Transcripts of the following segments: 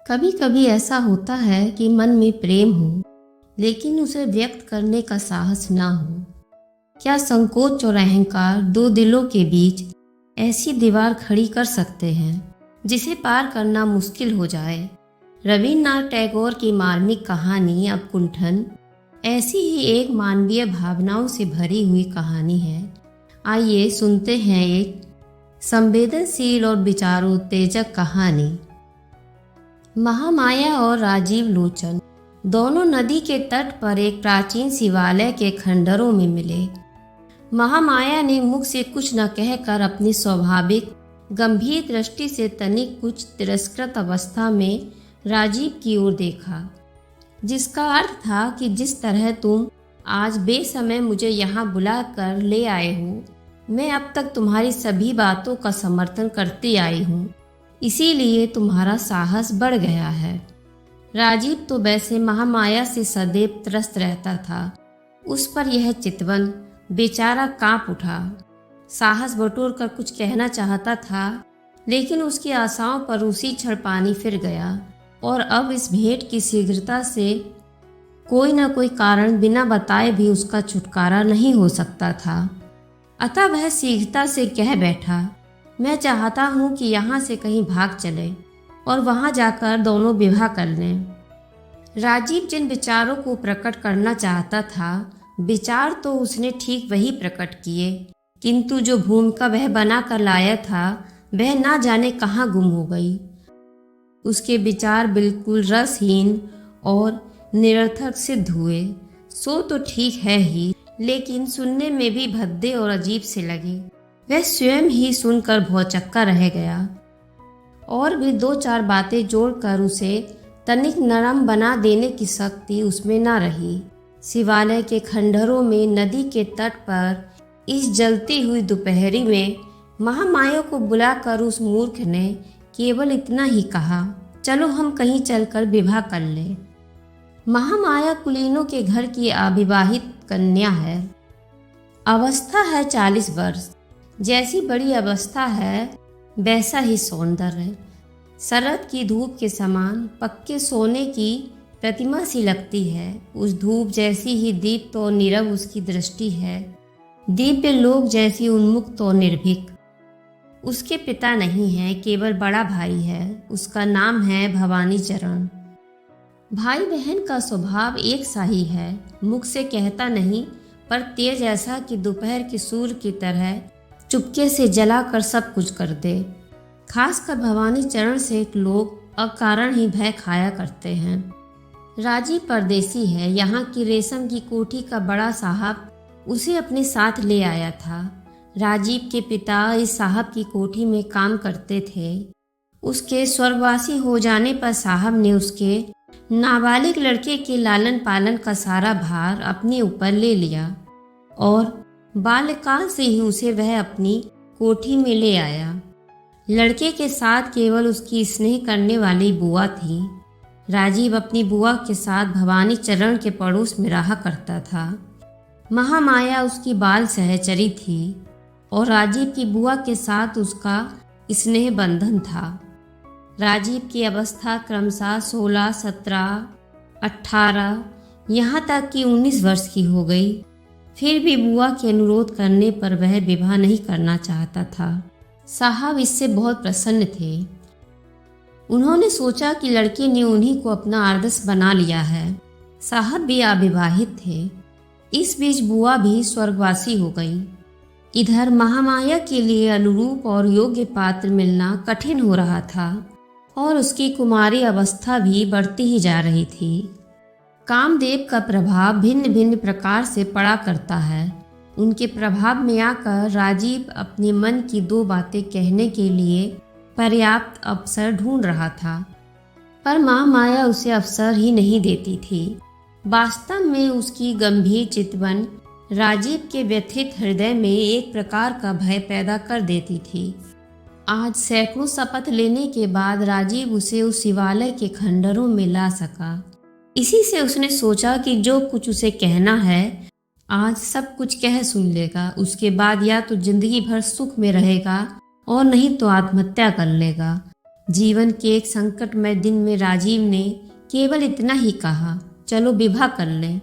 कभी कभी ऐसा होता है कि मन में प्रेम हो लेकिन उसे व्यक्त करने का साहस ना हो। क्या संकोच और अहंकार दो दिलों के बीच ऐसी दीवार खड़ी कर सकते हैं जिसे पार करना मुश्किल हो जाए। रविन्द्रनाथ टैगोर की मार्मिक कहानी अब कुंठन ऐसी ही एक मानवीय भावनाओं से भरी हुई कहानी है। आइए सुनते हैं एक संवेदनशील और विचारोत्तेजक कहानी। महामाया और राजीव लोचन दोनों नदी के तट पर एक प्राचीन शिवालय के खंडरों में मिले। महामाया ने मुख से कुछ न कहकर अपनी स्वाभाविक गंभीर दृष्टि से तनिक कुछ तिरस्कृत अवस्था में राजीव की ओर देखा, जिसका अर्थ था कि जिस तरह तुम आज बेसमय मुझे यहाँ बुला कर ले आए हो, मैं अब तक तुम्हारी सभी बातों का समर्थन करती आई हूँ, इसीलिए तुम्हारा साहस बढ़ गया है। राजीव तो वैसे महामाया से सदैव त्रस्त रहता था। उस पर यह चितवन बेचारा कांप उठा। साहस बटोर कर कुछ कहना चाहता था, लेकिन उसकी आशाओं पर उसी क्षण पानी फिर गया और अब इस भेंट की शीघ्रता से कोई न कोई कारण बिना बताए भी उसका छुटकारा नहीं हो सकता था। अतः वह शीघ्रता से कह बैठा, मैं चाहता हूँ कि यहाँ से कहीं भाग चले और वहाँ जाकर दोनों विवाह कर लें। राजीव जिन विचारों को प्रकट करना चाहता था, विचार तो उसने ठीक वही प्रकट किए, किंतु जो भूमिका वह बना कर लाया था वह ना जाने कहाँ गुम हो गई। उसके विचार बिल्कुल रसहीन और निरर्थक सिद्ध हुए। सो तो ठीक है ही, लेकिन सुनने में भी भद्दे और अजीब से लगे। वह स्वयं ही सुनकर भौचक्का रह गया और भी दो चार बातें जोड़कर उसे तनिक नरम बना देने की शक्ति उसमें न रही। शिवालय के खंडरों में नदी के तट पर इस जलती हुई दोपहरी में महामाया को बुलाकर उस मूर्ख ने केवल इतना ही कहा, चलो हम कहीं चलकर विवाह कर लें। महामाया कुलीनों के घर की अविवाहित कन्या है। अवस्था है 40 वर्ष। जैसी बड़ी अवस्था है वैसा ही सौंदर्य। शरद की धूप के समान पक्के सोने की प्रतिमा सी लगती है। उस धूप जैसी ही दीप्त और नीरव उसकी दृष्टि है। दिव्य लोक जैसी उन्मुक्त और निर्भीक। उसके पिता नहीं है, केवल बड़ा भाई है। उसका नाम है भवानी चरण। भाई बहन का स्वभाव एक सा ही है। मुख से कहता नहीं, पर तेज ऐसा कि दोपहर के सूर्य की तरह चुपके से जलाकर सब कुछ कर दे। खासकर भवानी चरण से लोग अकारण ही भय खाया करते हैं। राजीव परदेसी है। यहाँ की रेशम की कोठी का बड़ा साहब उसे अपने साथ ले आया था। राजीव के पिता इस साहब की कोठी में काम करते थे। उसके स्वर्गवासी हो जाने पर साहब ने उसके नाबालिग लड़के के लालन पालन का सारा भार अपने ऊपर ले लिया और बाल्यकाल से ही उसे वह अपनी कोठी में ले आया। लड़के के साथ केवल उसकी स्नेह करने वाली बुआ थी। राजीव अपनी बुआ के साथ भवानी चरण के पड़ोस में रहा करता था। महामाया उसकी बाल सहचरी थी और राजीव की बुआ के साथ उसका स्नेह बंधन था। राजीव की अवस्था क्रमशः 16, 17, 18 यहाँ तक कि 19 वर्ष की हो गई। फिर भी बुआ के अनुरोध करने पर वह विवाह नहीं करना चाहता था। साहब इससे बहुत प्रसन्न थे। उन्होंने सोचा कि लड़के ने उन्हीं को अपना आदर्श बना लिया है। साहब भी अविवाहित थे। इस बीच बुआ भी स्वर्गवासी हो गई। इधर महामाया के लिए अनुरूप और योग्य पात्र मिलना कठिन हो रहा था और उसकी कुमारी अवस्था भी बढ़ती ही जा रही थी। कामदेव का प्रभाव भिन्न भिन्न प्रकार से पड़ा करता है। उनके प्रभाव में आकर राजीव अपने मन की दो बातें कहने के लिए पर्याप्त अवसर ढूंढ रहा था, पर महामाया उसे अवसर ही नहीं देती थी। वास्तव में उसकी गंभीर चितवन राजीव के व्यथित हृदय में एक प्रकार का भय पैदा कर देती थी। आज सैकड़ों शपथ लेने के बाद राजीव उसे उस शिवालय के खंडरों में ला सका। इसी से उसने सोचा कि जो कुछ उसे कहना है आज सब कुछ कह सुन लेगा। उसके बाद या तो जिंदगी भर सुख में रहेगा और नहीं तो आत्महत्या कर लेगा। जीवन के एक संकटमय दिन में राजीव ने केवल इतना ही कहा, चलो विवाह कर लें।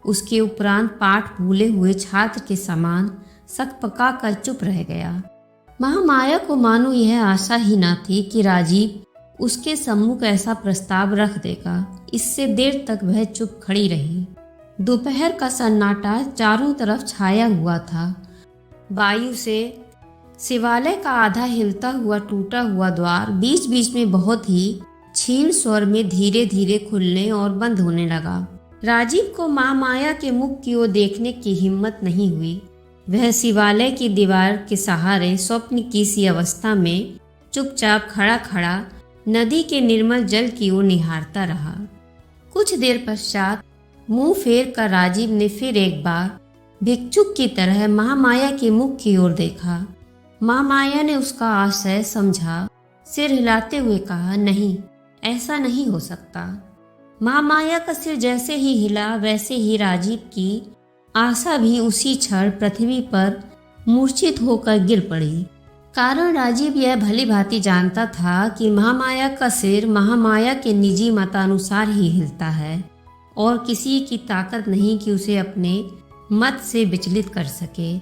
उसके उपरांत पाठ भूले हुए छात्र के समान सक पका कर चुप रह गया। महामाया को मानो यह आशा ही न थी कि राजीव उसके सम्मुख ऐसा प्रस्ताव रख देगा। इससे देर तक वह चुप खड़ी रही। दोपहर का सन्नाटा चारों तरफ छाया हुआ था। वायु से शिवालय का आधा हिलता हुआ टूटा हुआ द्वार बीच बीच में बहुत ही क्षीण स्वर में धीरे धीरे खुलने और बंद होने लगा। राजीव को महामाया के मुख की ओर देखने की हिम्मत नहीं हुई। वह शिवालय की दीवार के सहारे स्वप्न की सी अवस्था में चुपचाप खड़ा खड़ा नदी के निर्मल जल की ओर निहारता रहा। कुछ देर पश्चात मुंह फेर कर राजीव ने फिर एक बार भिक्षुक की तरह महामाया के मुख की ओर देखा। महामाया ने उसका आशय समझा। सिर हिलाते हुए कहा, नहीं, ऐसा नहीं हो सकता। महामाया का सिर जैसे ही हिला वैसे ही राजीव की आशा भी उसी क्षण पृथ्वी पर मूर्छित होकर गिर पड़ी। कारण राजीव यह भली भांति जानता था कि महामाया का सिर महामाया के निजी मतानुसार ही हिलता है और किसी की ताकत नहीं कि उसे अपने मत से विचलित कर सके।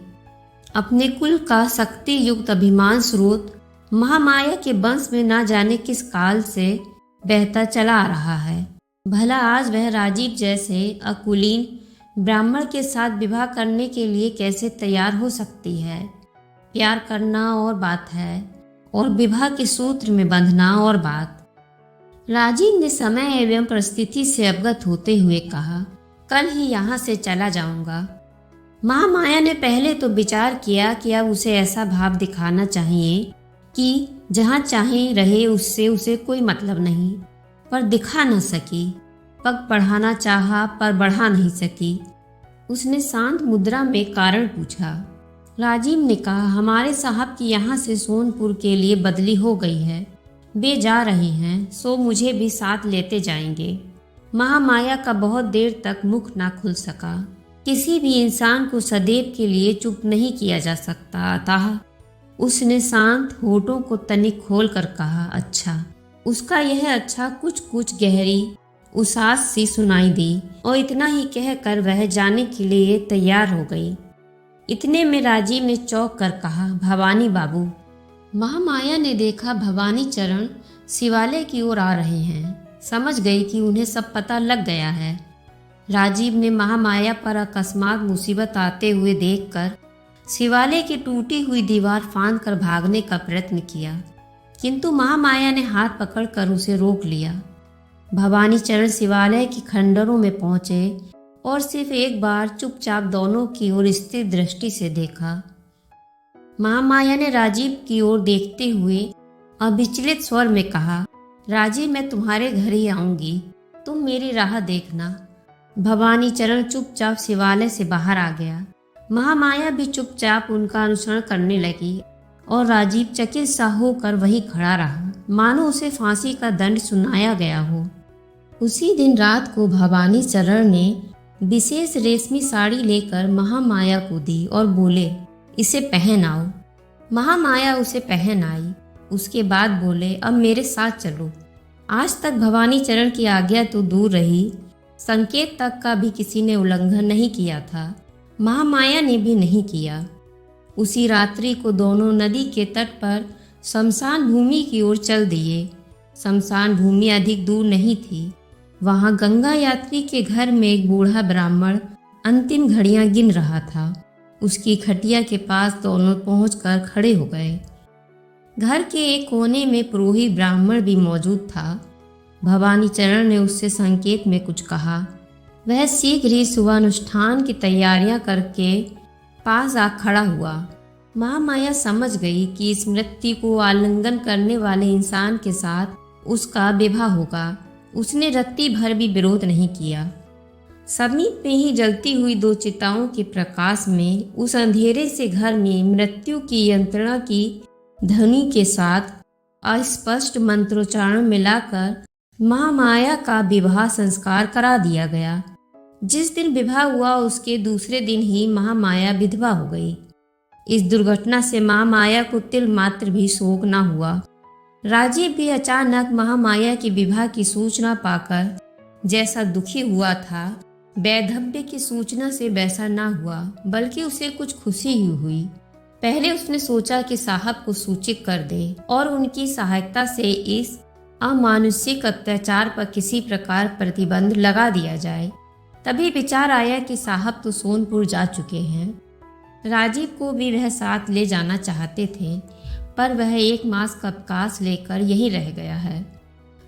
अपने कुल का शक्ति युक्त अभिमान स्रोत महामाया के वंश में ना जाने किस काल से बहता चला आ रहा है। भला आज वह राजीव जैसे अकुलीन ब्राह्मण के साथ विवाह करने के लिए कैसे तैयार हो सकती है। प्यार करना और बात है और विवाह के सूत्र में बंधना और बात। राजीव ने समय एवं परिस्थिति से अवगत होते हुए कहा, कल ही यहाँ से चला जाऊंगा। महामाया ने पहले तो विचार किया कि अब उसे ऐसा भाव दिखाना चाहिए कि जहाँ चाहे रहे, उससे उसे कोई मतलब नहीं, पर दिखा न सकी। पग बढ़ाना चाहा पर बढ़ा नहीं सकी। उसने शांत मुद्रा में कारण पूछा। राजीव ने कहा, हमारे साहब की यहाँ से सोनपुर के लिए बदली हो गई है, वे जा रहे हैं, सो मुझे भी साथ लेते जाएंगे। महामाया का बहुत देर तक मुख ना खुल सका। किसी भी इंसान को सदैव के लिए चुप नहीं किया जा सकता। अतः उसने शांत होठों को तनिक खोल कर कहा, अच्छा। उसका यह अच्छा कुछ कुछ गहरी उसास सी सुनाई दी और इतना ही कहकर वह जाने के लिए तैयार हो गई। इतने में राजीव ने चौंक कर कहा, भवानी बाबू। महामाया ने देखा भवानी चरण शिवालय की ओर आ रहे हैं। समझ गई कि उन्हें सब पता लग गया है। राजीव ने महामाया पर अकस्मात मुसीबत आते हुए देखकर शिवालय की टूटी हुई दीवार फांद कर भागने का प्रयत्न किया, किंतु महामाया ने हाथ पकड़कर उसे रोक लिया। भवानी चरण शिवालय की खंडरों में पहुंचे और सिर्फ एक बार चुपचाप दोनों की ओर स्थिर दृष्टि से देखा। महामाया ने राजीव की ओर देखते हुए अविचलित स्वर में कहा, राजीव, मैं तुम्हारे घर ही आऊंगी, तुम मेरी राह देखना। भवानी चरण चुपचाप शिवालय से बाहर आ गया। महामाया भी चुपचाप उनका अनुसरण करने लगी और राजीव चकित सा होकर वहीं खड़ा रहा, मानो उसे फांसी का दंड सुनाया गया हो। उसी दिन रात को भवानी चरण ने विशेष रेशमी साड़ी लेकर महामाया को दी और बोले, इसे पहन आओ। महामाया उसे पहन आई। उसके बाद बोले, अब मेरे साथ चलो। आज तक भवानी चरण की आज्ञा तो दूर रही, संकेत तक का भी किसी ने उल्लंघन नहीं किया था। महामाया ने भी नहीं किया। उसी रात्रि को दोनों नदी के तट पर शमशान भूमि की ओर चल दिए। शमशान भूमि अधिक दूर नहीं थी। वहाँ गंगा यात्री के घर में एक बूढ़ा ब्राह्मण अंतिम घड़ियां गिन रहा था। उसकी खटिया के पास दोनों पहुंचकर खड़े हो गए। घर के एक कोने में पुरोहित ब्राह्मण भी मौजूद था। भवानी चरण ने उससे संकेत में कुछ कहा। वह शीघ्र ही सुबह अनुष्ठान की तैयारियां करके पास आ खड़ा हुआ। महामाया समझ गई कि इस मृत्यु को आलिंगन करने वाले इंसान के साथ उसका विवाह होगा। उसने रत्ती भर भी विरोध नहीं किया। समीप में ही जलती हुई दो चिताओं के प्रकाश में उस अंधेरे से घर में मृत्यु की यंत्रणा की ध्वनि के साथ अस्पष्ट मंत्रोच्चारण मिलाकर महामाया का विवाह संस्कार करा दिया गया। जिस दिन विवाह हुआ उसके दूसरे दिन ही महामाया विधवा हो गई। इस दुर्घटना से महामाया को तिल मात्र भी शोक न हुआ। राजीव भी अचानक महामाया के विवाह की सूचना पाकर जैसा दुखी हुआ था, वैधव्य की सूचना से वैसा ना हुआ, बल्कि उसे कुछ खुशी ही हुई। पहले उसने सोचा कि साहब को सूचित कर दे और उनकी सहायता से इस अमानुषिक अत्याचार पर किसी प्रकार प्रतिबंध लगा दिया जाए। तभी विचार आया कि साहब तो सोनपुर जा चुके हैं। राजीव को भी वह साथ ले जाना चाहते थे, पर वह 1 मास का अवकाश लेकर यहीं रह गया है।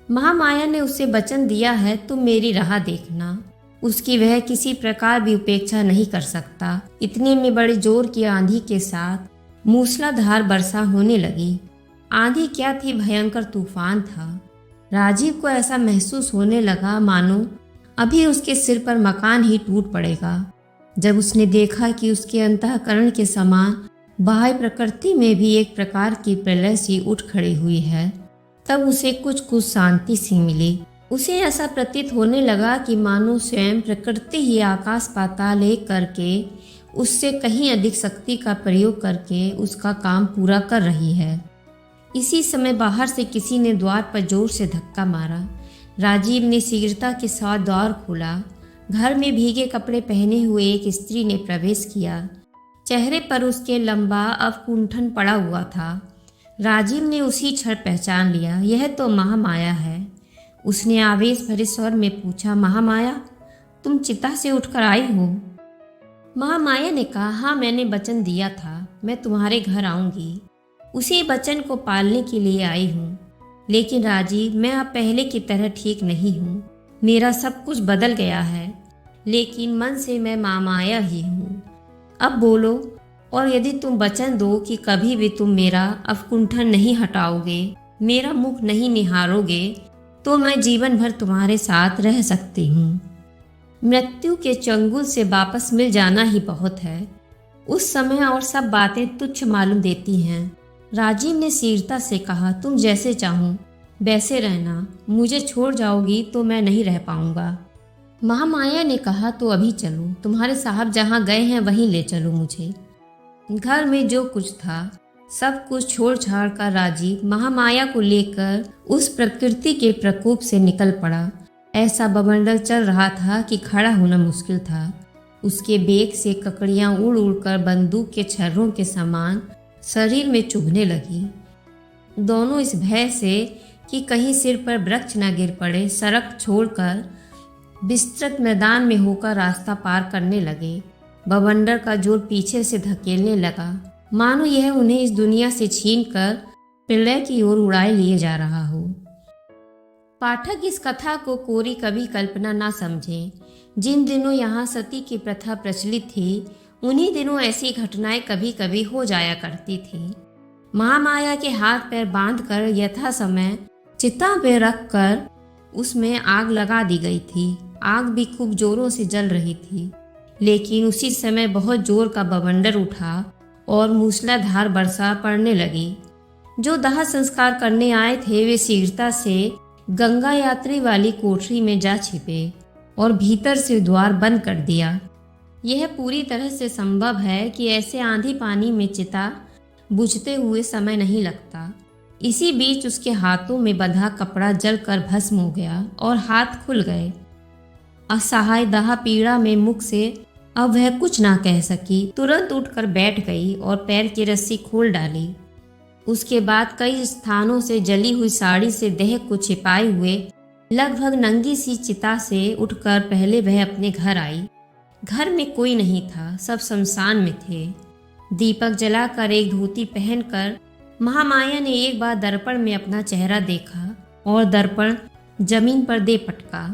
महामाया ने उसे वचन दिया है, तुम मेरी राह देखना। उसकी वह किसी प्रकार भी उपेक्षा नहीं कर सकता। इतने में बड़े जोर की आंधी के साथ मूसलाधार वर्षा होने लगी। आंधी क्या थी, भयंकर तूफान था। राजीव को ऐसा महसूस होने लगा मानो अभी उसके सिर पर मकान ही टूट पड़ेगा। जब उसने देखा कि उसके अंतःकरण के समान बाह्य प्रकृति में भी एक प्रकार की प्रलय सी उठ खड़ी हुई है, तब उसे कुछ शांति सी मिली। उसे ऐसा प्रतीत होने लगा कि मानो स्वयं प्रकृति ही आकाश पाताल एक करके उससे कहीं अधिक शक्ति का प्रयोग करके उसका काम पूरा कर रही है। इसी समय बाहर से किसी ने द्वार पर जोर से धक्का मारा। राजीव ने शीघ्रता के साथ द्वार खोला। घर में भीगे कपड़े पहने हुए एक स्त्री ने प्रवेश किया। चेहरे पर उसके लंबा अवकुंठन पड़ा हुआ था। राजीव ने उसी क्षण पहचान लिया, यह तो महामाया है। उसने आवेश भरे स्वर में पूछा, महामाया, तुम चिता से उठकर आई हो? महामाया ने कहा, हाँ, मैंने वचन दिया था, मैं तुम्हारे घर आऊंगी। उसी वचन को पालने के लिए आई हूँ। लेकिन राजीव, मैं अब पहले की तरह ठीक नहीं हूँ। मेरा सब कुछ बदल गया है, लेकिन मन से मैं महामाया ही हूँ। अब बोलो, और यदि तुम वचन दो कि कभी भी तुम मेरा अवकुंठन नहीं हटाओगे, मेरा मुख नहीं निहारोगे, तो मैं जीवन भर तुम्हारे साथ रह सकती हूँ। मृत्यु के चंगुल से वापस मिल जाना ही बहुत है। उस समय और सब बातें तुच्छ मालूम देती हैं। राजीव ने शीघ्रता से कहा, तुम जैसे चाहो वैसे रहना। मुझे छोड़ जाओगी तो मैं नहीं रह पाऊंगा। महामाया ने कहा, तो अभी चलो, तुम्हारे साहब जहाँ गए हैं वहीं ले चलो मुझे। घर में जो कुछ था सब कुछ छोड़ छाड़ कर राजीव महामाया को लेकर उस प्रकृति के प्रकोप से निकल पड़ा। ऐसा बवंडर चल रहा था कि खड़ा होना मुश्किल था। उसके बेग से ककड़ियां उड़ उड़कर बंदूक के छर्रों के समान शरीर में चुभने लगी। दोनों इस भय से कि कहीं सिर पर वृक्ष न गिर पड़े, सड़क छोड़कर विस्तृत मैदान में होकर रास्ता पार करने लगे। बवंडर का जोर पीछे से धकेलने लगा, मानो यह उन्हें इस दुनिया से छीनकर प्रलय की ओर उड़ाए लिए जा रहा हो। पाठक इस कथा को कोरी कभी कल्पना ना समझे। जिन दिनों यहाँ सती की प्रथा प्रचलित थी, उन्हीं दिनों ऐसी घटनाएं कभी कभी हो जाया करती थी। महामाया के हाथ पैर बांधकर यथा समय चिता पे रखकर उसमें आग लगा दी गई थी। आग भी खूब जोरों से जल रही थी, लेकिन उसी समय बहुत जोर का बवंडर उठा और मूसलाधार वर्षा पड़ने लगी। जो दाह संस्कार करने आए थे वे शीघ्रता से गंगा यात्री वाली कोठरी में जा छिपे और भीतर से द्वार बंद कर दिया। यह पूरी तरह से संभव है कि ऐसे आंधी पानी में चिता बुझते हुए समय नहीं लगता। इसी बीच उसके हाथों में बंधा कपड़ा जलकर भस्म हो गया और हाथ खुल गए। असहाय दाह पीड़ा में मुख से अब वह कुछ ना कह सकी। तुरंत उठकर बैठ गई और पैर की रस्सी खोल डाली। उसके बाद कई स्थानों से जली हुई साड़ी से देह को छिपाए हुए लगभग नंगी सी चिता से उठकर पहले वह अपने घर आई। घर में कोई नहीं था, सब शमशान में थे। दीपक जलाकर एक धोती पहनकर महामाया ने एक बार दर्पण में अपना चेहरा देखा और दर्पण जमीन पर दे पटका।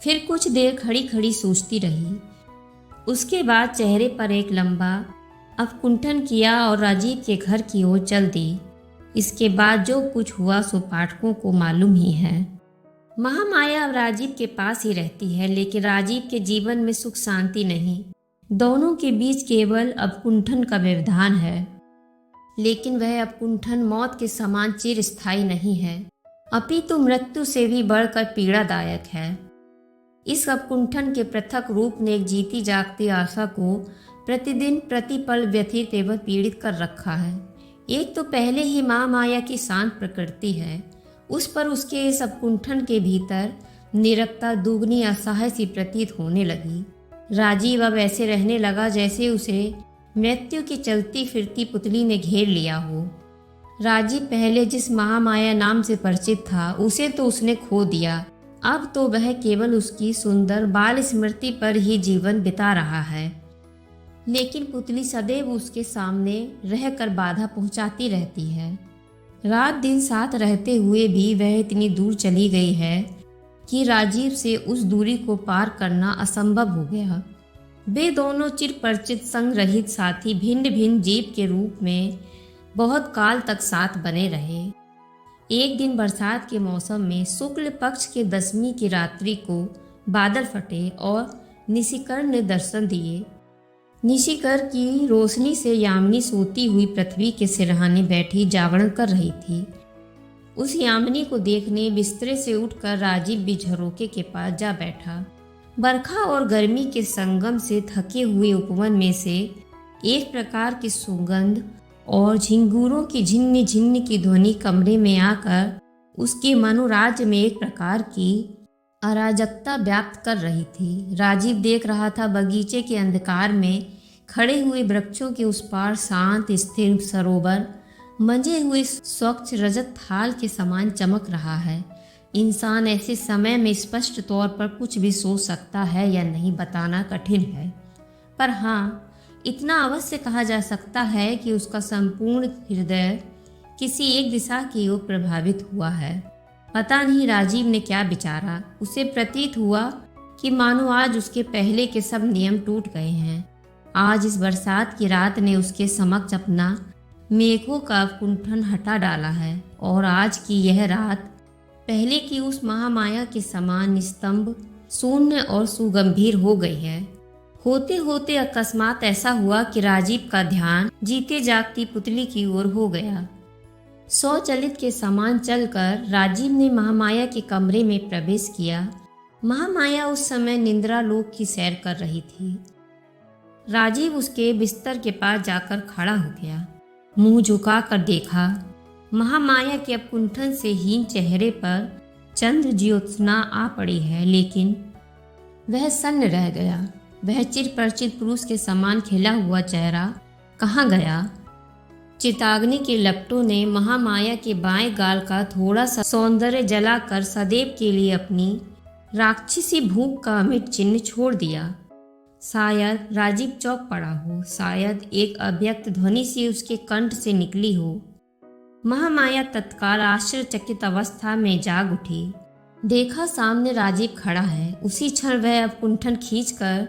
फिर कुछ देर खड़ी खड़ी सोचती रही। उसके बाद चेहरे पर एक लंबा अवकुंठन किया और राजीव के घर की ओर चल दी। इसके बाद जो कुछ हुआ सो पाठकों को मालूम ही है। महामाया अब राजीव के पास ही रहती है, लेकिन राजीव के जीवन में सुख शांति नहीं। दोनों के बीच केवल अवकुंठन का व्यवधान है, लेकिन वह अवकुंठन मौत के समान चिरस्थायी नहीं है, अपितु मृत्यु से भी बढ़कर पीड़ादायक है। इस अवकुंठन के पृथक रूप ने एक जीती जागती आशा को प्रतिदिन प्रतिपल व्यथित एवं पीड़ित कर रखा है। एक तो पहले ही महामाया की शांत प्रकृति है, उस पर उसके इस अपकुंठन के भीतर निरक्ता दुगनी असहाय सी प्रतीत होने लगी। राजीव अब ऐसे रहने लगा जैसे उसे मृत्यु की चलती फिरती पुतली ने घेर लिया हो। राजीव पहले जिस महामाया नाम से परिचित था उसे तो उसने खो दिया, अब तो वह केवल उसकी सुंदर बाल स्मृति पर ही जीवन बिता रहा है। लेकिन पुतली सदैव उसके सामने रहकर बाधा पहुंचाती रहती है। रात दिन साथ रहते हुए भी वह इतनी दूर चली गई है कि राजीव से उस दूरी को पार करना असंभव हो गया। वे दोनों चिरपरिचित संग रहित साथी भिन्न भिन्न जीव के रूप में बहुत काल तक साथ बने रहे। एक दिन बरसात के मौसम में शुक्ल पक्ष के 10वीं की रात्रि को बादल फटे और निशिकर ने दर्शन दिए। निशिकर की रोशनी से यामिनी सोती हुई पृथ्वी के सिरहाने बैठी जागरण कर रही थी। उस यामिनी को देखने बिस्तरे से उठकर राजीव भी झरोके के पास जा बैठा। बरखा और गर्मी के संगम से थके हुए उपवन में से एक प्रकार की सुगंध और झिंगूरों की झिन्न झिन्न की ध्वनि कमरे में आकर उसके मनोराज्य में एक प्रकार की अराजकता व्याप्त कर रही थी। राजीव देख रहा था बगीचे के अंधकार में खड़े हुए वृक्षों के उस पार शांत स्थिर सरोवर मंजे हुए स्वच्छ रजत थाल के समान चमक रहा है। इंसान ऐसे समय में स्पष्ट तौर पर कुछ भी सोच सकता है या नहीं बताना कठिन है, पर हाँ इतना अवश्य कहा जा सकता है कि उसका संपूर्ण हृदय किसी एक दिशा की ओर प्रभावित हुआ है। पता नहीं राजीव ने क्या विचारा, उसे प्रतीत हुआ कि मानो आज उसके पहले के सब नियम टूट गए हैं। आज इस बरसात की रात ने उसके समक्ष अपना मेघों का कुंठन हटा डाला है और आज की यह रात पहले की उस महामाया के समान निस्तंभ, शून्य और सुगंभीर हो गई है। होते होते अकस्मात ऐसा हुआ कि राजीव का ध्यान जीते जागती पुतली की ओर हो गया। स्वचलित के समान चलकर राजीव ने महामाया के कमरे में प्रवेश किया। महामाया उस समय निंद्रा लोक की सैर कर रही थी। राजीव उसके बिस्तर के पास जाकर खड़ा हो गया, मुंह झुकाकर देखा। महामाया के अपकुंठन से हीन चेहरे पर चंद्र ज्योत्सना आ पड़ी है, लेकिन वह सन्न रह गया। वह चिरपरिचित पुरुष के समान खिला हुआ चेहरा कहाँ गया? चिताग्नि के लपटों ने महामाया के बाएं गाल का थोड़ा सा सौंदर्य जलाकर सदैव के लिए अपनी राक्षसी भूख का अमिट चिन्ह छोड़ दिया। शायद राजीव चौंक पड़ा हो, शायद एक अव्यक्त ध्वनि सी उसके कंठ से निकली हो। महामाया तत्काल आश्चर्यचकित अवस्था में जाग उठी। देखा सामने राजीव खड़ा है। उसी क्षण वह अब कुंठन खींचकर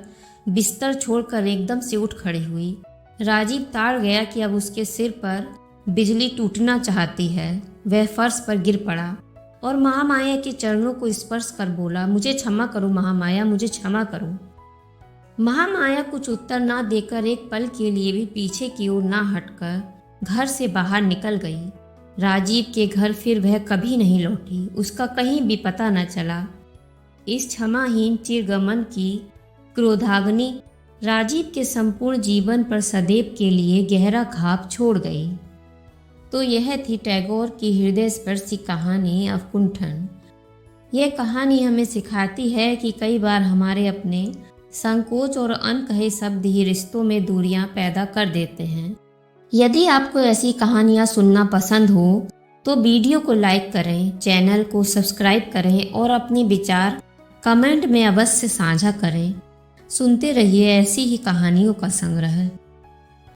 बिस्तर छोड़कर एकदम से उठ खड़ी हुई। राजीव ताड़ गया कि अब उसके सिर पर बिजली टूटना चाहती है। वह फर्श पर गिर पड़ा और महामाया के चरणों को स्पर्श कर बोला, मुझे क्षमा करो महामाया, मुझे क्षमा करो। महामाया कुछ उत्तर ना देकर एक पल के लिए भी पीछे की ओर ना हटकर घर से बाहर निकल गई। राजीव के घर फिर वह कभी नहीं लौटी, उसका कहीं भी पता न चला। इस क्षमाहीन चिरगमन की क्रोधाग्नि राजीव के संपूर्ण जीवन पर सदैव के लिए गहरा घाव छोड़ गई। तो यह थी टैगोर की हृदय स्पर्शी कहानी अवकुंठन। यह कहानी हमें सिखाती है कि कई बार हमारे अपने संकोच और अनकहे शब्द ही रिश्तों में दूरियां पैदा कर देते हैं। यदि आपको ऐसी कहानियां सुनना पसंद हो तो वीडियो को लाइक करें, चैनल को सब्सक्राइब करें और अपने विचार कमेंट में अवश्य साझा करें। सुनते रहिए ऐसी ही कहानियों का संग्रह।